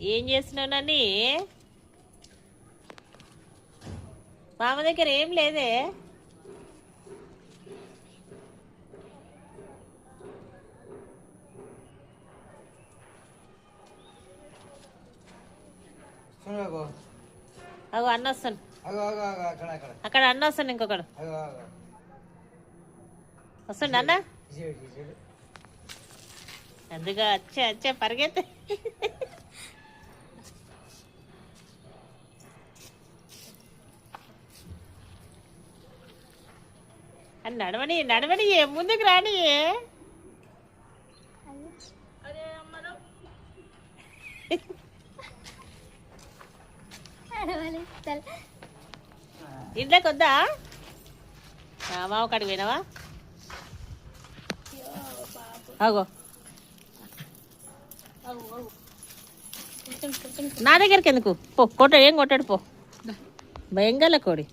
ఏం చేస్తున్నావు నన్ని? మామ దగ్గర ఏం లేదే. అగో అన్న వస్తాను. అక్కడ అన్న వస్తాను. ఇంకొకడు వస్తుండ అన్న. అందుగా వచ్చే పరిగెత్తే. అని నడవని ముందుకు రాని. ఇంట్లోకి వద్దా? మామ కాడికి పోయినావా? అగో నా దగ్గరికి ఎందుకు? పో ఏం కొట్టాడు పో. భయంగల కోడి.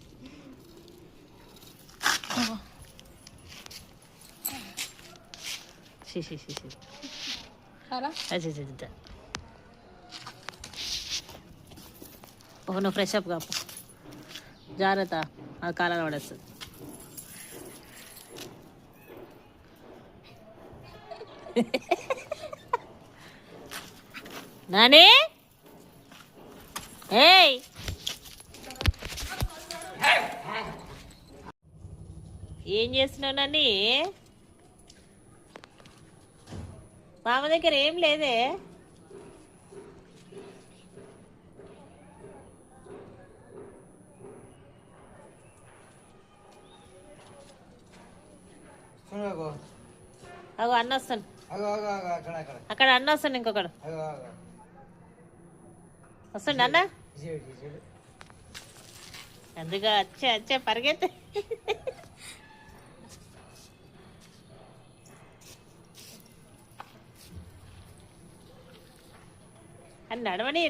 నువ్వు ఫ్రెష్ అప్ కాపు. జాగ్రత్త, అది కాలాలు పడేస్తుంది. నాని ఏయ్, ఏం చేస్తున్నావు నన్ని? మామ దగ్గర ఏం లేదే. అగో అన్న వస్తాను. అక్కడ అన్న వస్తాను. ఇంకొకడు వస్తుండ అన్న. అందుగా వచ్చే పరిగెత్తే. అని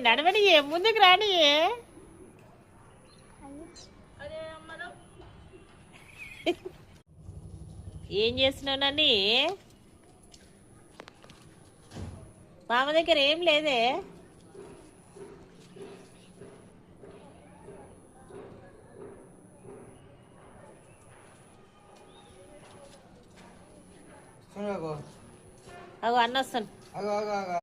నడవని ముందుకు రాని. ఏం చేస్తున్నావు నన్ని? మామ దగ్గర ఏం లేదే. అగో అన్న వస్తాను.